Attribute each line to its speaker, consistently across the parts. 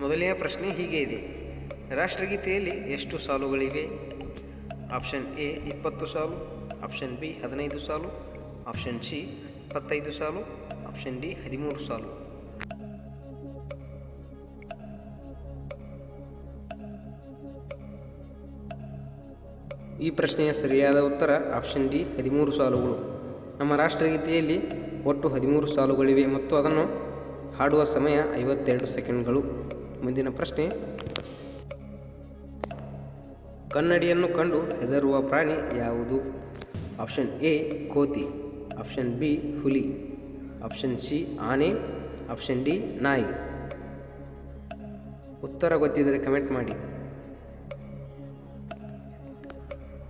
Speaker 1: ಮೊದಲನೆಯ ಪ್ರಶ್ನೆ ಹೀಗೆ ಇದೆ. ರಾಷ್ಟ್ರಗೀತೆಯಲ್ಲಿ ಎಷ್ಟು ಸಾಲುಗಳಿವೆ? ಆಪ್ಷನ್ ಎ 20 ಸಾಲು, ಆಪ್ಷನ್ ಬಿ 15 ಸಾಲು, ಆಪ್ಷನ್ ಸಿ 25 ಸಾಲು, ಆಪ್ಷನ್ ಡಿ 13 ಸಾಲು. ಈ ಪ್ರಶ್ನೆಯ ಸರಿಯಾದ ಉತ್ತರ ಆಪ್ಷನ್ ಡಿ 13 ಸಾಲುಗಳು. ನಮ್ಮ ರಾಷ್ಟ್ರಗೀತೆಯಲ್ಲಿ ಒಟ್ಟು 13 ಸಾಲುಗಳಿವೆ ಮತ್ತು ಅದನ್ನು ಹಾಡುವ ಸಮಯ 52 ಸೆಕೆಂಡ್ಗಳು. ಮುಂದಿನ ಪ್ರಶ್ನೆ, ಕನ್ನಡಿಯನ್ನು ಕಂಡು ಹೆದರುವ ಪ್ರಾಣಿ ಯಾವುದು? ಆಪ್ಷನ್ ಎ ಕೋತಿ, ಆಪ್ಷನ್ ಬಿ ಹುಲಿ, ಆಪ್ಷನ್ ಸಿ ಆನೆ, ಆಪ್ಷನ್ ಡಿ ನಾಯಿ. ಉತ್ತರ ಗೊತ್ತಿದ್ದರೆ ಕಮೆಂಟ್ ಮಾಡಿ.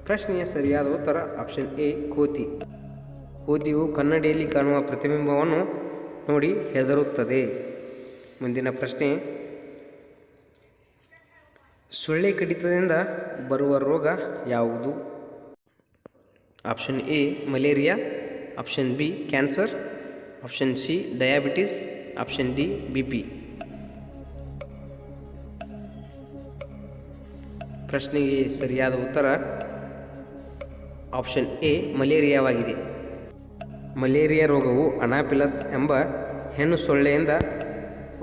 Speaker 1: ಪ್ರಶ್ನೆಯ ಸರಿಯಾದ ಉತ್ತರ ಆಪ್ಷನ್ ಎ ಕೋತಿ. ಕೋತಿಯು ಕನ್ನಡಿಯಲ್ಲಿ ಕಾಣುವ ಪ್ರತಿಬಿಂಬವನ್ನು ನೋಡಿ ಹೆದರುತ್ತದೆ. ಮುಂದಿನ ಪ್ರಶ್ನೆ, ಸೊಳ್ಳೆ ಕಡಿತದಿಂದ ಬರುವ ರೋಗ ಯಾವುದು? Option A malaria, option B cancer, option C diabetes, option D BP. ಪ್ರಶ್ನೆಗೆ ಸರಿಯಾದ ಉತ್ತರ ಆಪ್ಷನ್ ಎ ಮಲೇರಿಯಾವಾಗಿದೆ. ಮಲೇರಿಯಾ ರೋಗವು ಅನಾಫಿಲಸ್ ಎಂಬ ಹೆಣ್ಣು ಸೊಳ್ಳೆಯಿಂದ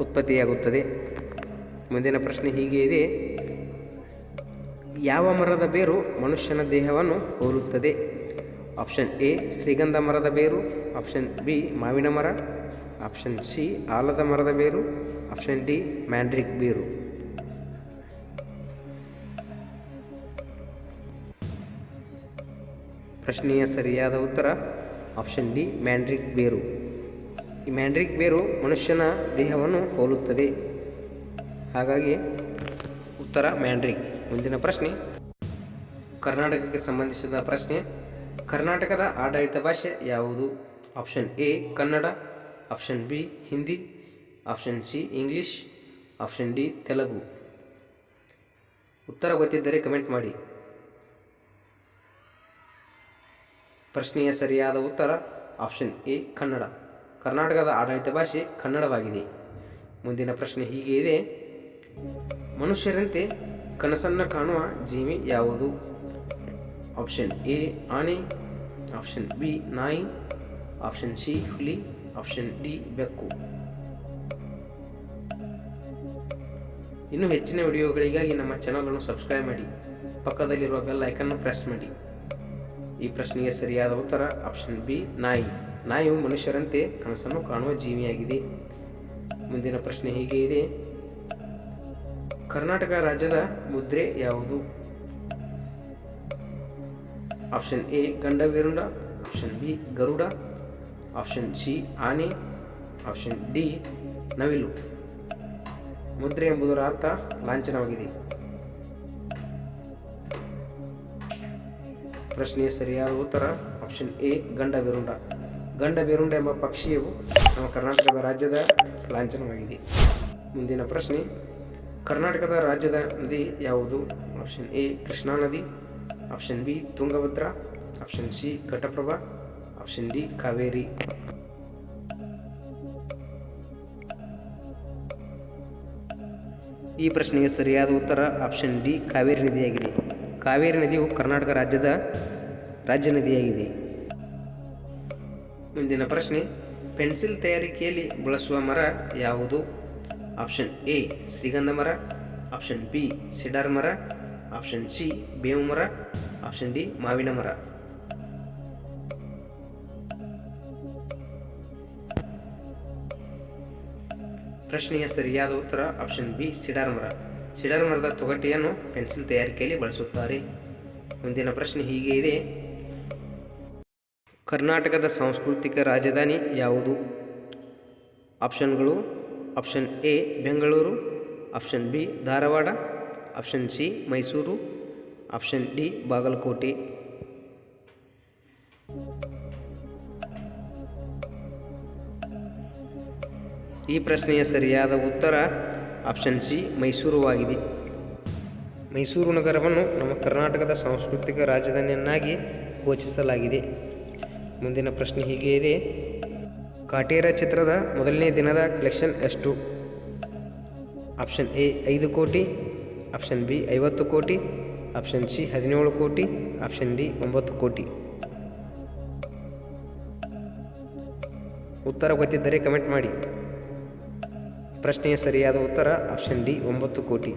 Speaker 1: ಉತ್ಪತ್ತಿಯಾಗುತ್ತದೆ. ಮುಂದಿನ ಪ್ರಶ್ನೆ ಹೀಗೆ ಇದೆ. ಯಾವ ಮರದ ಬೇರು ಮನುಷ್ಯನ ದೇಹವನ್ನು ಹೋಲುತ್ತದೆ? ಆಪ್ಷನ್ ಎ ಶ್ರೀಗಂಧ ಮರದ ಬೇರು, ಆಪ್ಷನ್ ಬಿ ಮಾವಿನ ಮರ, ಆಪ್ಷನ್ ಸಿ ಆಲದ ಮರದ ಬೇರು, ಆಪ್ಷನ್ ಡಿ ಮ್ಯಾಂಡ್ರಿಕ್ ಬೇರು. ಪ್ರಶ್ನೆಯ ಸರಿಯಾದ ಉತ್ತರ ಆಪ್ಷನ್ ಡಿ ಮ್ಯಾಂಡ್ರಿಕ್ ಬೇರು. ಈ ಮ್ಯಾಂಡ್ರಿಕ್ ಬೇರು ಮನುಷ್ಯನ ದೇಹವನ್ನು ಹೋಲುತ್ತದೆ, ಹಾಗಾಗಿ ಉತ್ತರ ಮ್ಯಾಂಡ್ರಿಕ್. ಮುಂದಿನ ಪ್ರಶ್ನೆ, ಕರ್ನಾಟಕಕ್ಕೆ ಸಂಬಂಧಿಸಿದ ಪ್ರಶ್ನೆ. ಕರ್ನಾಟಕದ ಆಡಳಿತ ಭಾಷೆ ಯಾವುದು? Option A Kannada, option B Hindi, option C English, option D Telugu. ಉತ್ತರ ಗೊತ್ತಿದ್ದರೆ ಕಮೆಂಟ್ ಮಾಡಿ. ಪ್ರಶ್ನೆಯ ಸರಿಯಾದ ಉತ್ತರ ಆಪ್ಷನ್ ಎ ಕನ್ನಡ. ಕರ್ನಾಟಕದ ಆಡಳಿತ ಭಾಷೆ ಕನ್ನಡವಾಗಿದೆ. ಮುಂದಿನ ಪ್ರಶ್ನೆ ಹೀಗೆ ಇದೆ. ಮನುಷ್ಯರಂತೆ ಕನಸನ್ನು ಕಾಣುವ ಜೀವಿ ಯಾವುದು? ಆಪ್ಷನ್ ಎ ಆನೆ, ಆಪ್ಷನ್ ಬಿ ನಾಯಿ, ಆಪ್ಷನ್ ಸಿ ಹುಲಿ, ಆಪ್ಷನ್ ಡಿ ಬೆಕ್ಕು. ಇನ್ನೂ ಹೆಚ್ಚಿನ ವಿಡಿಯೋಗಳಿಗಾಗಿ ನಮ್ಮ ಚಾನಲನ್ನು ಸಬ್ಸ್ಕ್ರೈಬ್ ಮಾಡಿ, ಪಕ್ಕದಲ್ಲಿರುವ ಬೆಲ್ ಐಕನ್ನು ಪ್ರೆಸ್ ಮಾಡಿ. ಈ ಪ್ರಶ್ನೆಗೆ ಸರಿಯಾದ ಉತ್ತರ ಆಪ್ಷನ್ ಬಿ ನಾಯಿ. ನಾಯಿಯು ಮನುಷ್ಯರಂತೆ ಕನಸನ್ನು ಕಾಣುವ ಜೀವಿಯಾಗಿದೆ. ಮುಂದಿನ ಪ್ರಶ್ನೆ ಹೀಗೆ ಇದೆ. ಕರ್ನಾಟಕ ರಾಜ್ಯದ ಮುದ್ರೆ ಯಾವುದು? ಆಪ್ಷನ್ ಎ ಗಂಡವೀರುಂಡ, ಆಪ್ಷನ್ ಬಿ ಗರುಡ, ಆಪ್ಷನ್ ಸಿ ಆನೆ, ಆಪ್ಷನ್ ಡಿ ನವಿಲು. ಮುದ್ರೆ ಎಂಬುದರ ಅರ್ಥ ಲಾಂಛನವಾಗಿದೆ. ಪ್ರಶ್ನೆಯ ಸರಿಯಾದ ಉತ್ತರ ಆಪ್ಷನ್ ಎ ಗಂಡವೀರುಂಡ. ಗಂಡವೀರುಂಡ ಎಂಬ ಪಕ್ಷಿಯು ನಮ್ಮ ಕರ್ನಾಟಕದ ರಾಜ್ಯದ ಲಾಂಛನವಾಗಿದೆ. ಮುಂದಿನ ಪ್ರಶ್ನೆ, ಕರ್ನಾಟಕದ ರಾಜ್ಯದ ನದಿ ಯಾವುದು? ಆಪ್ಷನ್ ಎ ಕೃಷ್ಣಾ ನದಿ, option B Tungabhadra, option C Ghataprabha, option D Kaveri. ಈ ಪ್ರಶ್ನೆಗೆ ಸರಿಯಾದ ಉತ್ತರ ಆಪ್ಷನ್ ಡಿ ಕಾವೇರಿ ನದಿಯಾಗಿದೆ. ಕಾವೇರಿ ನದಿಯು ಕರ್ನಾಟಕ ರಾಜ್ಯದ ರಾಜ್ಯ ನದಿಯಾಗಿದೆ. ಮುಂದಿನ ಪ್ರಶ್ನೆ, ಪೆನ್ಸಿಲ್ ತಯಾರಿಕೆಯಲ್ಲಿ ಬಳಸುವ ಮರ ಯಾವುದು? ಆಪ್ಷನ್ ಎ ಶ್ರೀಗಂಧ ಮರ, ಆಪ್ಷನ್ ಬಿ ಸಿಡಾರ್ ಮರ, ಆಪ್ಷನ್ ಸಿ ಬೇವು ಮರ, ಆಪ್ಷನ್ ಡಿ ಮಾವಿನ ಮರ. ಪ್ರಶ್ನೆಯ ಸರಿಯಾದ ಉತ್ತರ ಆಪ್ಷನ್ ಬಿ ಸಿಡಾರ್ ಮರ. ಸಿಡಾರ್ ಮರದ ತೊಗಟೆಯನ್ನು ಪೆನ್ಸಿಲ್ ತಯಾರಿಕೆಯಲ್ಲಿ ಬಳಸುತ್ತಾರೆ. ಮುಂದಿನ ಪ್ರಶ್ನೆ ಹೀಗೆ ಇದೆ. ಕರ್ನಾಟಕದ ಸಾಂಸ್ಕೃತಿಕ ರಾಜಧಾನಿ ಯಾವುದು? ಆಪ್ಷನ್ಗಳು option A Bengaluru, option B Dharwad, option C Mysuru, option D Bagalkot. ಈ ಪ್ರಶ್ನೆಯ ಸರಿಯಾದ ಉತ್ತರ ಆಪ್ಷನ್ ಸಿ ಮೈಸೂರುವಾಗಿದೆ. ಮೈಸೂರು ನಗರವನ್ನು ನಮ್ಮ ಕರ್ನಾಟಕದ ಸಾಂಸ್ಕೃತಿಕ ರಾಜಧಾನಿಯನ್ನಾಗಿ ಘೋಷಿಸಲಾಗಿದೆ. ಮುಂದಿನ ಪ್ರಶ್ನೆ ಹೀಗೆ ಇದೆ. ಕಾಟೇರ ಚಿತ್ರದ ಮೊದಲನೇ ದಿನದ ಕಲೆಕ್ಷನ್ ಎಷ್ಟು? ಆಪ್ಷನ್ ಎ 5 ಕೋಟಿ, ಆಪ್ಷನ್ ಬಿ 50 ಕೋಟಿ, ಆಪ್ಷನ್ ಸಿ 17 ಕೋಟಿ, ಆಪ್ಷನ್ ಡಿ 9 ಕೋಟಿ. ಉತ್ತರ ಗೊತ್ತಿದ್ದರೆ ಕಮೆಂಟ್ ಮಾಡಿ. ಪ್ರಶ್ನೆಯ ಸರಿಯಾದ ಉತ್ತರ ಆಪ್ಷನ್ ಡಿ 9 ಕೋಟಿ.